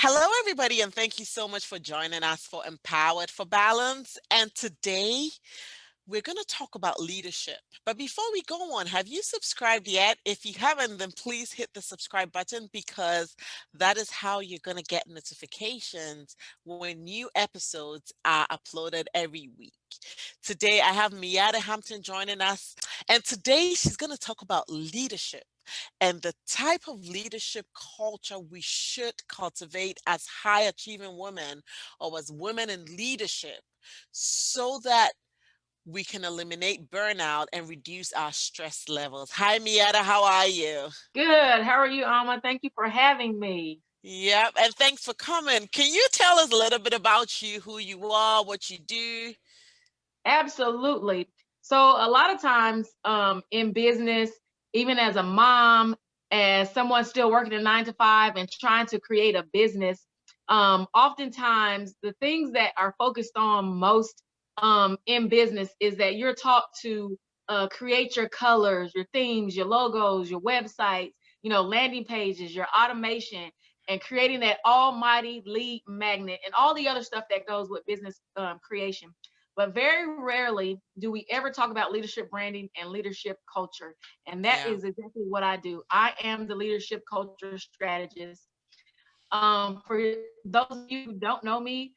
Hello, everybody, and thank you so much for joining us for Empowered for Balance. And today we're going to talk about leadership. But before we go on, have you subscribed yet? If you haven't, then please hit the subscribe button because that is how you're going to get notifications when new episodes are uploaded every week. Today, I have Miatta Hampton joining us, and today she's going to talk about leadership and the type of leadership culture we should cultivate as high achieving women or as women in leadership so that we can eliminate burnout and reduce our stress levels. Hi, Miatta, how are you? Good. How are you, Alma? Thank you for having me. Yep, and thanks for coming. Can you tell us a little bit about you, who you are, what you do? Absolutely. So a lot of times in business, even as a mom, as someone still working a 9 to 5 and trying to create a business, oftentimes the things that are focused on most in business is that you're taught to create your colors, your themes, your logos, your websites, landing pages, your automation, and creating that almighty lead magnet and all the other stuff that goes with business creation. But very rarely do we ever talk about leadership branding and leadership culture. And that Yeah. is exactly what I do. I am the leadership culture strategist. For those of you who don't know me,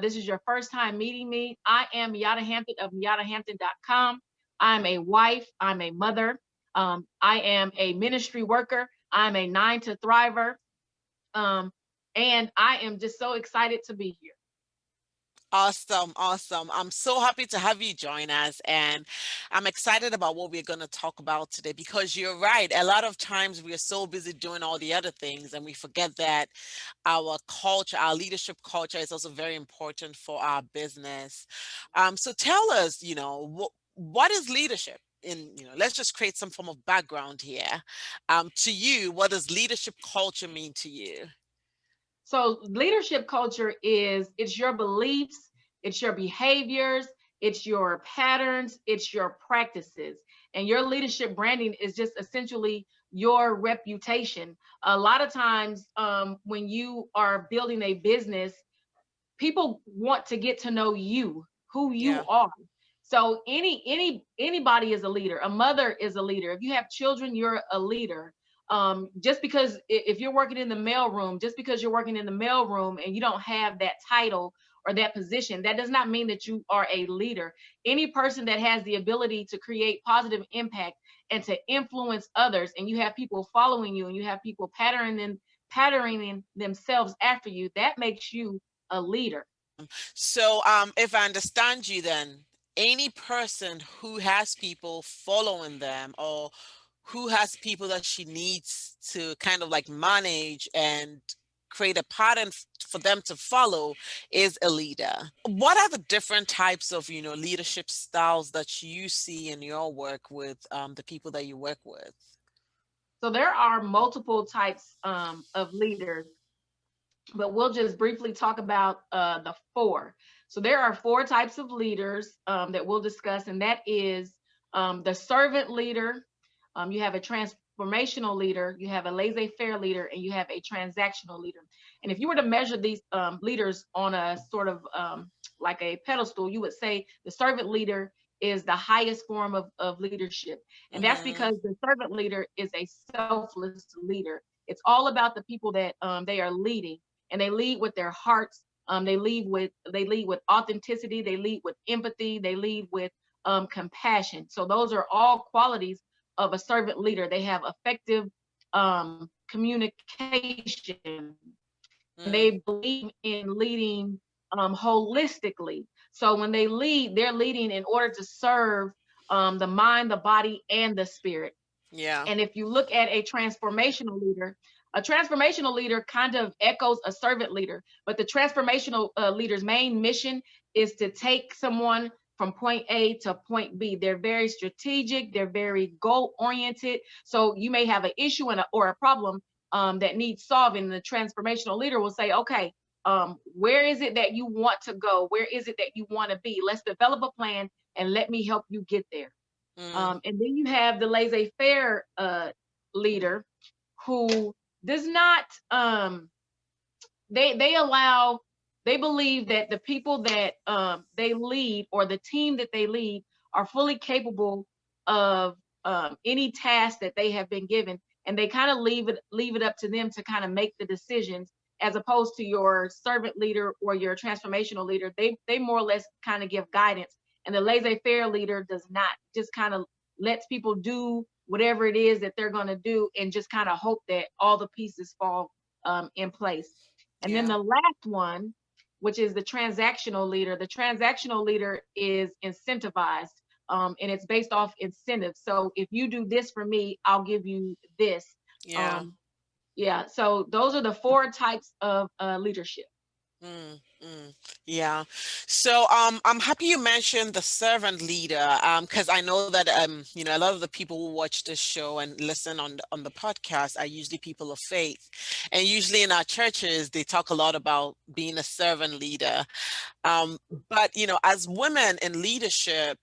this is your first time meeting me. I am Miatta Hampton of miattahampton.com. I'm a wife, I'm a mother, I am a ministry worker, I'm a 9 to thriver. Um, and I am just so excited to be here. Awesome, awesome. I'm so happy to have you join us, and I'm excited about what we're going to talk about today because you're right. A lot of times we are so busy doing all the other things, and we forget that our culture, our leadership culture, is also very important for our business. So tell us, what is leadership? Let's just create some form of background here. To you, what does leadership culture mean to you? So leadership culture is it's your beliefs, it's your behaviors, it's your patterns, it's your practices. And your leadership branding is just essentially your reputation. A lot of times when you are building a business, people want to get to know you, who you Yeah. are. So anybody is a leader. A mother is a leader. If you have children, you're a leader. Just because if you're working in the mailroom, just because you're working in the mailroom and you don't have that title or that position, that does not mean that you are a leader. Any person that has the ability to create positive impact and to influence others, and you have people following you, and you have people patterning themselves after you, that makes you a leader. So, if I understand you, then any person who has people following them or who has people that she needs to kind of like manage and create a pattern for them to follow is a leader. What are the different types of, leadership styles that you see in your work with the people that you work with? So there are multiple types of leaders, but we'll just briefly talk about the four. So there are four types of leaders that we'll discuss, and that is the servant leader. You have a transformational leader, you have a laissez-faire leader, and you have a transactional leader. And if you were to measure these leaders on a sort of like a pedestal, you would say the servant leader is the highest form of leadership. And that's Mm-hmm. because the servant leader is a selfless leader. It's all about the people that they are leading, and they lead with their hearts. They lead with authenticity. They lead with empathy. They lead with compassion. So those are all qualities of a servant leader. They have effective communication, and they believe in leading holistically. So when they lead, they're leading in order to serve the mind, the body, and the spirit. Yeah. And if you look at a transformational leader kind of echoes a servant leader, but the transformational leader's main mission is to take someone from point A to point B. They're very strategic, they're very goal oriented. So you may have an issue or a problem that needs solving. The transformational leader will say, okay, where is it that you want to go? Where is it that you want to be? Let's develop a plan and let me help you get there. Mm. And then you have the laissez-faire leader who does not they allow, they believe that the people that they lead, or the team that they lead, are fully capable of any task that they have been given, and they kind of leave it up to them to kind of make the decisions, as opposed to your servant leader or your transformational leader. They more or less kind of give guidance, and the laissez-faire leader does not, just kind of lets people do whatever it is that they're going to do, and just kind of hope that all the pieces fall in place. And then Yeah. the last one, which is the transactional leader. The transactional leader is incentivized, and it's based off incentives. So if you do this for me, I'll give you this. Yeah. Um, yeah. So those are the four types of leadership. Mm, mm, yeah. So I'm happy you mentioned the servant leader, because I know that a lot of the people who watch this show and listen on the podcast are usually people of faith. And usually in our churches, they talk a lot about being a servant leader. Um, but as women in leadership,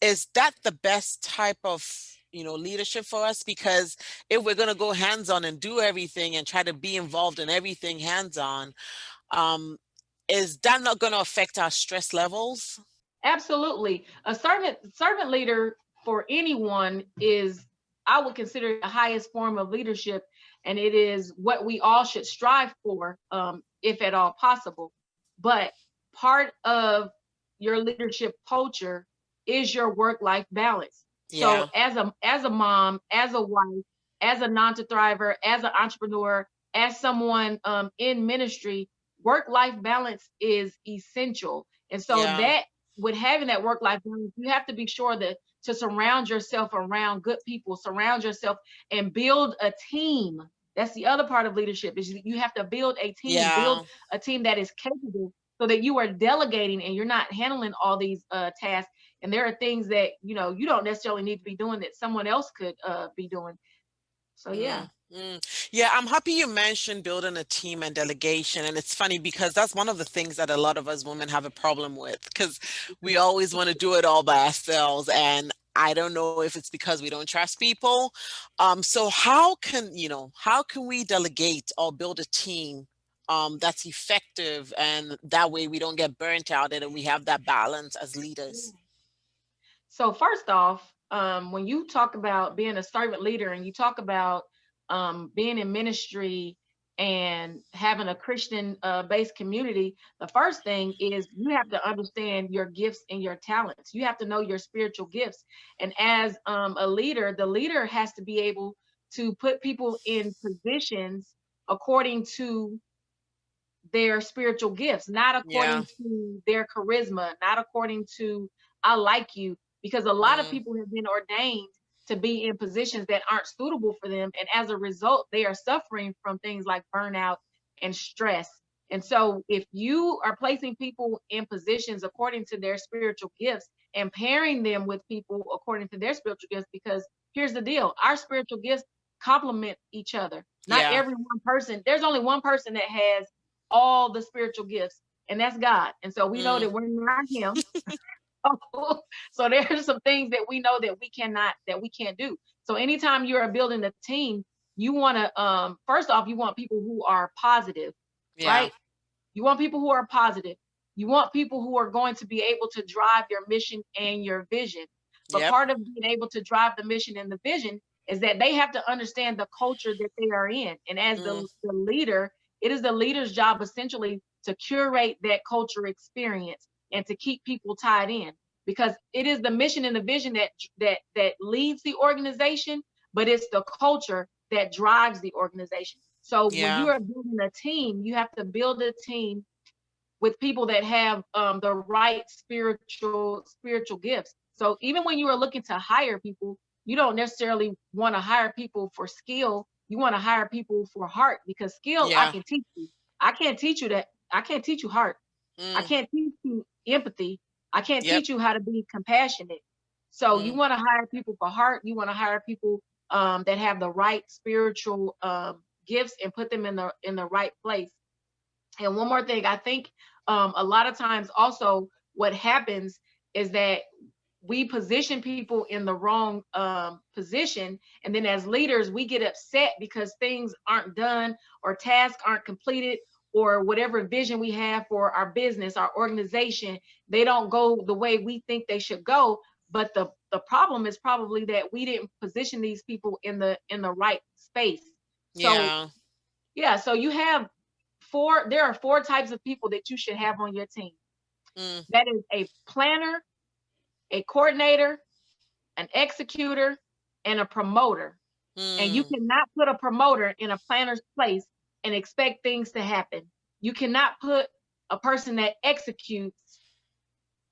is that the best type of leadership for us? Because if we're going to go hands on and do everything and try to be involved in everything hands on, um, is that not going to affect our stress levels? Absolutely. A servant leader for anyone is, I would consider, the highest form of leadership, and it is what we all should strive for, if at all possible. But part of your leadership culture is your work-life balance. So Yeah, as a mom, as a wife, as a non-to-thriver, as an entrepreneur, as someone in ministry, work-life balance is essential. And so yeah, that, with having that work life balance, you have to be sure that to surround yourself around good people, surround yourself and build a team. That's the other part of leadership, is you have to build yeah. a team that is capable, so that you are delegating and you're not handling all these tasks. And there are things that, you don't necessarily need to be doing that someone else could be doing. So yeah. Mm, Yeah, I'm happy you mentioned building a team and delegation. And it's funny because that's one of the things that a lot of us women have a problem with, because we always want to do it all by ourselves. And I don't know if it's because we don't trust people. So how can we delegate or build a team that's effective, and that way we don't get burnt out and we have that balance as leaders? So first off, when you talk about being a servant leader, and you talk about being in ministry and having a Christian based community, the first thing is you have to understand your gifts and your talents. You have to know your spiritual gifts. And as a leader, the leader has to be able to put people in positions according to their spiritual gifts, not Yeah. according to their charisma, not according to I like you, because a lot of Mm, people have been ordained to be in positions that aren't suitable for them. And as a result, they are suffering from things like burnout and stress. And so, if you are placing people in positions according to their spiritual gifts and pairing them with people according to their spiritual gifts, because here's the deal, our spiritual gifts complement each other. Not yeah. every one person, there's only one person that has all the spiritual gifts, and that's God. And so we know Mm, that we're not Him. So there's some things that we know that we can't do. So anytime you're building a team, you want to first off, you want people who are positive, yeah. right? You want people who are positive. You want people who are going to be able to drive your mission and your vision. But Yep. part of being able to drive the mission and the vision is that they have to understand the culture that they are in. And as Mm, the leader, it is the leader's job essentially to curate that culture experience and to keep people tied in, because it is the mission and the vision that leads the organization, but it's the culture that drives the organization. So when yeah. you are building a team, you have to build a team with people that have the right spiritual gifts. So even when you are looking to hire people, you don't necessarily want to hire people for skill. You want to hire people for heart, because skill I Yeah. can teach you. I can't teach you that. I can't teach you heart. I Mm, can't teach you empathy. I can't yep. teach you how to be compassionate. So you Mm, want to hire people for heart. You want to hire people that have the right spiritual gifts, and put them in the right place. And one more thing, I think a lot of times also what happens is that we position people in the wrong position. And then as leaders, we get upset because things aren't done, or tasks aren't completed, or whatever vision we have for our business, our organization, they don't go the way we think they should go. But the problem is probably that we didn't position these people in the right space. So Yeah. yeah, so you have there are four types of people that you should have on your team. Mm, That is a planner, a coordinator, an executor, and a promoter. And you mm. cannot put a promoter in a planner's place and expect things to happen. You cannot put a person that executes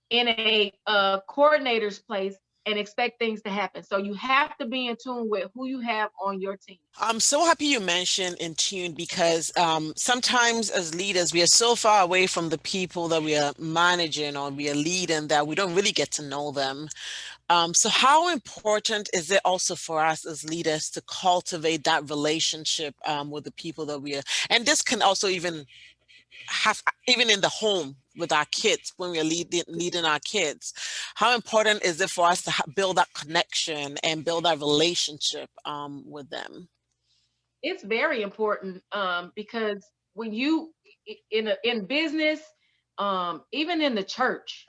in a coordinator's place and expect things to happen. So you have to be in tune with who you have on your team. I'm so happy you mentioned in tune because sometimes as leaders, we are so far away from the people that we are managing or we are leading that we don't really get to know them. So how important is it also for us as leaders to cultivate that relationship with the people that we are, and this can also even have even in the home with our kids when we're leading our kids. How important is it for us to build that connection and build that relationship with them? It's very important because when you in business, even in the church,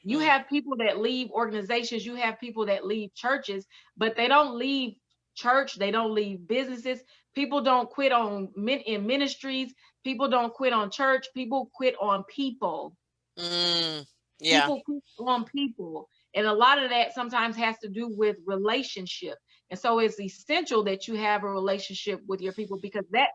you Mm, have people that leave organizations, you have people that leave churches, but they don't leave church, they don't leave businesses. People don't quit in ministries, people don't quit on church, people quit on people. mm, yeah, People quit on people. And a lot of that sometimes has to do with relationship. And so it's essential that you have a relationship with your people because that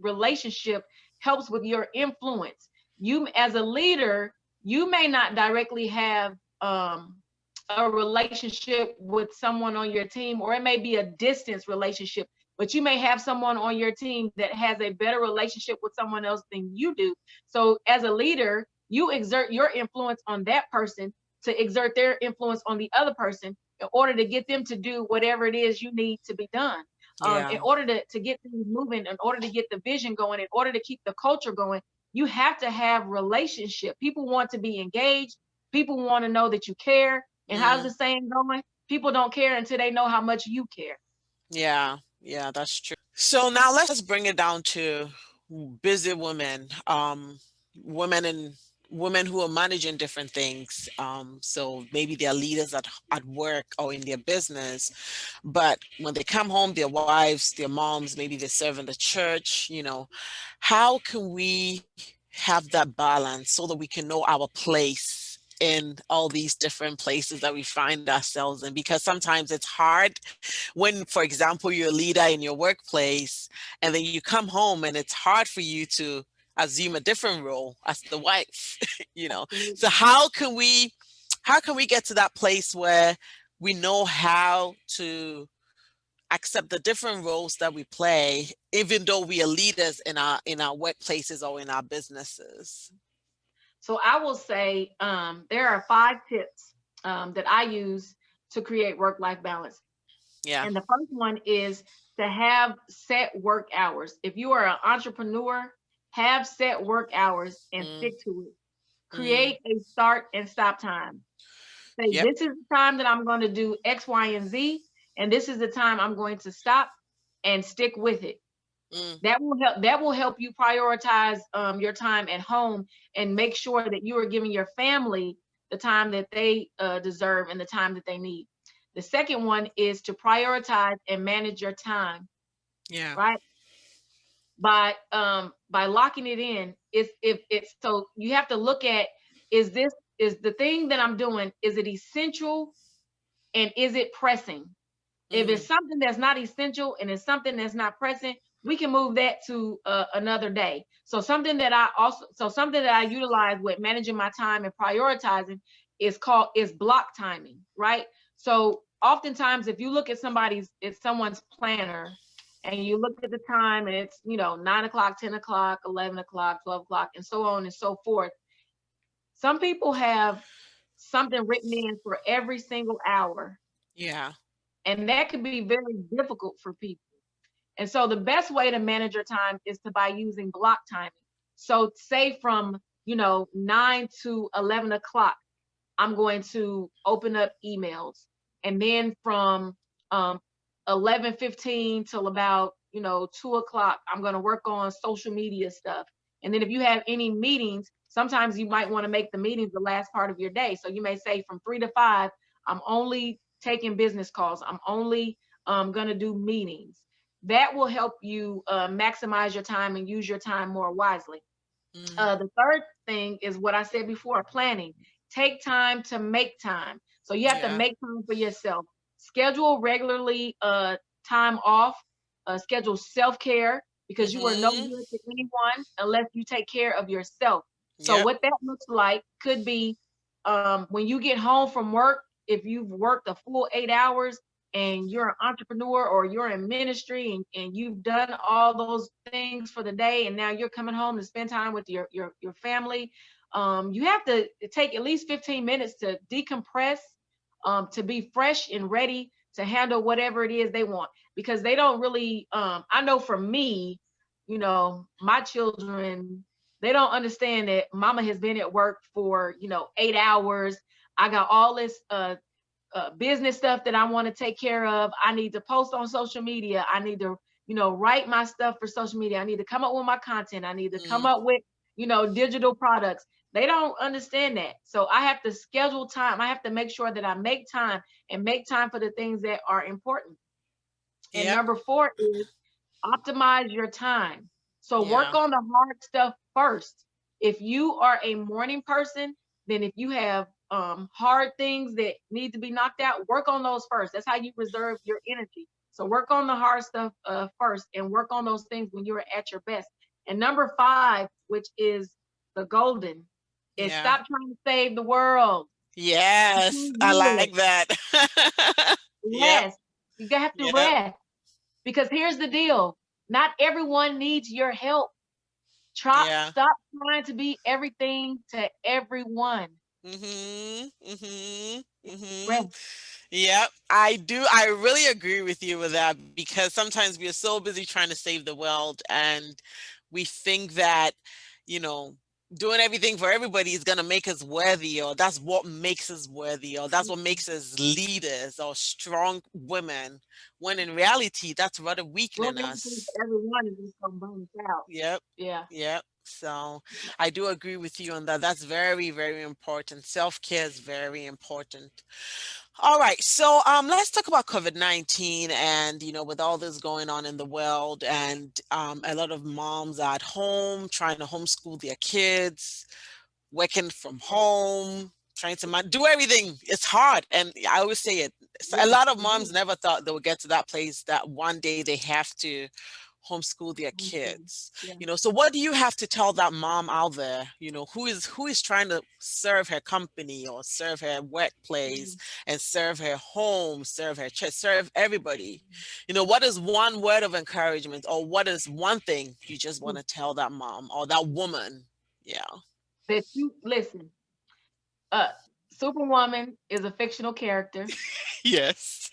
relationship helps with your influence. You, as a leader, you may not directly have a relationship with someone on your team, or it may be a distance relationship, but you may have someone on your team that has a better relationship with someone else than you do. So, as a leader, you exert your influence on that person to exert their influence on the other person in order to get them to do whatever it is you need to be done. In yeah, order to get things moving, in order to get the vision going, in order to keep the culture going, you have to have relationship. People want to be engaged. People want to know that you care. And how's the mm, saying going? People don't care until they know how much you care. yeah, yeah, that's true. So now let's bring it down to busy women, women and women who are managing different things. So maybe they're leaders at work or in their business, but when they come home, their wives, their moms, maybe they serve in the church, how can we have that balance so that we can know our place in all these different places that we find ourselves in? Because sometimes it's hard when, for example, you're a leader in your workplace and then you come home and it's hard for you to assume a different role as the wife, So Absolutely. how can we get to that place where we know how to accept the different roles that we play, even though we are leaders in our workplaces or in our businesses? So I will say there are 5 tips that I use to create work-life balance. Yeah. And the first one is to have set work hours. If you are an entrepreneur, have set work hours and Mm, stick to it. mm, Create a start and stop time. Say, yep. this is the time that I'm going to do X, Y, and Z, and this is the time I'm going to stop and stick with it. Mm, That will help you prioritize your time at home and make sure that you are giving your family the time that they deserve and the time that they need. The second one is to prioritize and manage your time, yeah. right? By locking it in, is if it's so you have to look at, is the thing that I'm doing, is it essential and is it pressing? If Mm, it's something that's not essential and it's something that's not pressing, we can move that to another day. So something that I utilize with managing my time and prioritizing is block timing, right? So oftentimes, if you look at someone's planner, and you look at the time, and it's 9 o'clock, 10 o'clock, 11 o'clock, 12 o'clock, and so on and so forth. Some people have something written in for every single hour, yeah. and that could be very difficult for people. And so the best way to manage your time is by using block timing. So say from 9 to 11 o'clock, I'm going to open up emails. And then from 11:15 till about 2 o'clock, I'm going to work on social media stuff. And then if you have any meetings, sometimes you might want to make the meetings the last part of your day. So you may say from 3 to 5, I'm only taking business calls. I'm only going to do meetings. That will help you maximize your time and use your time more wisely. Mm, The third thing is what I said before, planning. Take time to make time. So you have to yeah. make time for yourself. Schedule regularly time off. Schedule self-care because you are no Mm-hmm. good to anyone unless you take care of yourself. So Yep. what that looks like could be when you get home from work, if you've worked a full 8 hours and you're an entrepreneur or you're in ministry and you've done all those things for the day and now you're coming home to spend time with your family, you have to take at least 15 minutes to decompress, to be fresh and ready to handle whatever it is they want, because they don't really I know for me, my children, they don't understand that mama has been at work for 8 hours. I got all this business stuff that I want to take care of. I need to post on social media. I need to, write my stuff for social media. I need to come up with my content. I need to come Mm, up with, digital products. They don't understand that. So I have to schedule time. I have to make sure that I make time and make time for the things that are important. And yep. number four is optimize your time. So work Yeah. on the hard stuff first. If you are a morning person, then if you have hard things that need to be knocked out, work on those first. That's how you preserve your energy. So work on the hard stuff first and work on those things when you're at your best. And number five, which is the golden, is Yeah. stop trying to save the world. You Yes. can't I do like it. that. Yep. Rest. You have to Yep. rest. Because here's the deal. Not everyone needs your help. Yeah. Stop trying to be everything to everyone. Mm-hmm. Mm-hmm. Mm-hmm. Rest. Yep. I do. I really agree with you with that because sometimes we are so busy trying to save the world and we think that, you know, doing everything for everybody is going to make us worthy, or that's what makes us worthy, or that's what makes us leaders or strong women, when in reality, that's rather Doing weakening everything us. for everyone is just gonna burn us out. Yep. Yeah. Yep. So I do agree with you on that. That's very, very important. Self-care is very important. All right. So let's talk about COVID-19 and, with all this going on in the world and a lot of moms are at home trying to homeschool their kids, working from home, trying to do everything. It's hard. And I always say it. A Yeah. lot of Mhm. moms never thought they would get to that place that one day they have to homeschool their Homeschool. kids. Yeah. So what do you have to tell that mom out there, who is trying to serve her company or serve her workplace Mhm. and serve her home, serve her church, serve everybody? What is one word of encouragement or what is one thing you just want Mhm. to tell that mom or that woman? Yeah. That you listen. Uh, Superwoman is a fictional character. Yes.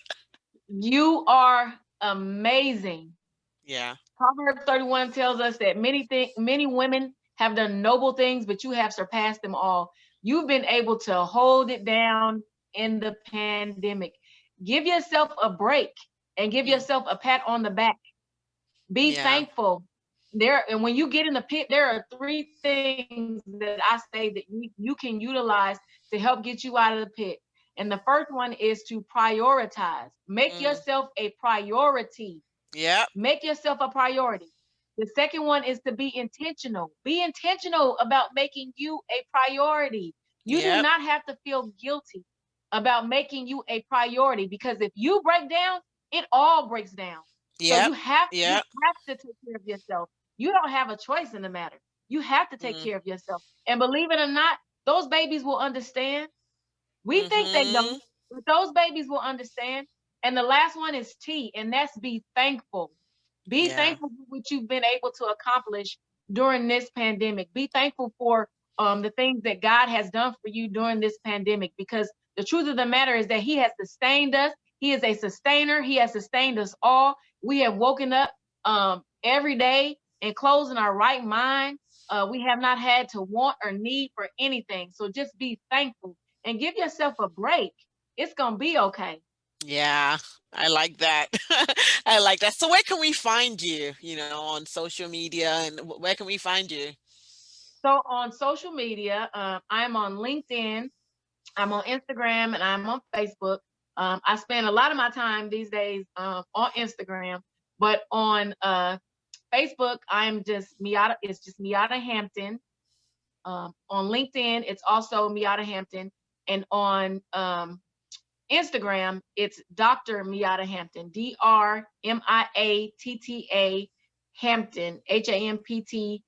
You are amazing. Yeah. Proverbs 31 tells us that many women have done noble things, but you have surpassed them all. You've been able to hold it down in the pandemic. Give yourself a break and give yourself Mm, a pat on the back. Be yeah. thankful. And when you get in the pit, there are three things that I say that you can utilize to help get you out of the pit. And the first one is to prioritize. Make yourself Mm, a priority. yeah. Make yourself a priority. The second one is to be intentional. Be intentional about making you a priority. You do Yep. not have to feel guilty about making you a priority, because if you break down, it all breaks down. So Yep. you Yep. have to take care of yourself. You don't have a choice in the matter. You have to take Mm, care of yourself. And believe it or not, those babies will understand. We think they mm-hmm. don't, but those babies will understand. And the last one is T, and that's be thankful. Be Yeah. thankful for what you've been able to accomplish during this pandemic. Be thankful for the things that God has done for you during this pandemic, because the truth of the matter is that He has sustained us. He is a sustainer. He has sustained us all. We have woken up every day and closed in our right mind. We have not had to want or need for anything. So just be thankful and give yourself a break. It's going to be okay. Yeah, I like that. I like that. So where can we find you, on social media and where can we find you? So on social media, I'm on LinkedIn, I'm on Instagram, and I'm on Facebook. I spend a lot of my time these days on Instagram, but on Facebook, I'm just Miatta. It's just Miatta Hampton. On LinkedIn, it's also Miatta Hampton, and on Instagram, it's Dr. Miatta Hampton, DRMIATTA Hampton, HAMPTON.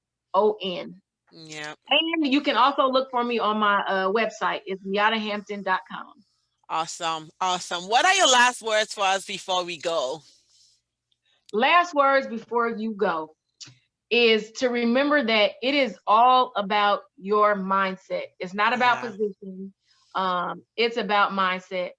Yeah. And you can also look for me on my website. It's miattahampton.com. Awesome. Awesome. What are your last words for us before we go? Last words before you go is to remember that it is all about your mindset. It's not about Yeah. position. It's about mindset,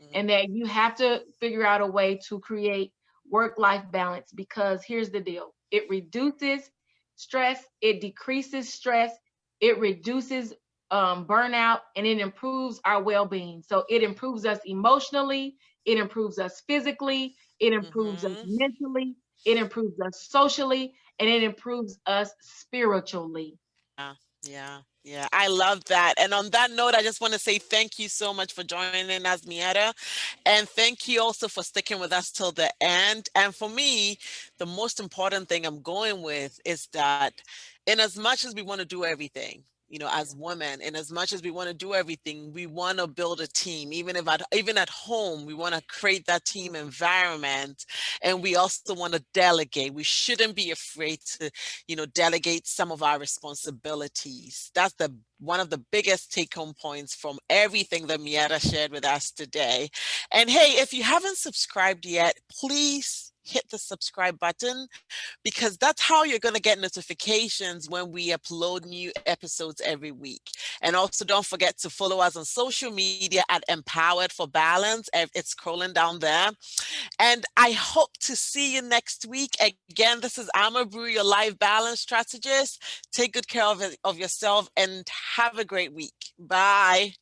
Mm, and that you have to figure out a way to create work-life balance, because here's the deal. It reduces stress, it decreases stress, it reduces burnout, and it improves our well-being. So it improves us emotionally, it improves us physically, it improves us mhm. mentally, it improves us socially, and it improves us spiritually. Yeah, yeah, yeah. I love that. And on that note, I just want to say thank you so much for joining us, Mietta. And thank you also for sticking with us till the end. And for me, the most important thing I'm going with is that in as much as we want to do everything, as women, in as much as we want to do everything, we want to build a team. Even at home, we want to create that team environment, and we also want to delegate. We shouldn't be afraid to delegate some of our responsibilities. That's the one of the biggest take home points from everything that Mietta shared with us today. And hey, if you haven't subscribed yet, please hit the subscribe button, because that's how you're going to get notifications when we upload new episodes every week. And also, don't forget to follow us on social media at Empowered for Balance. It's scrolling down there. And I hope to see you next week. Again, this is Brew, your life balance strategist. Take good care of yourself and have a great week. Bye.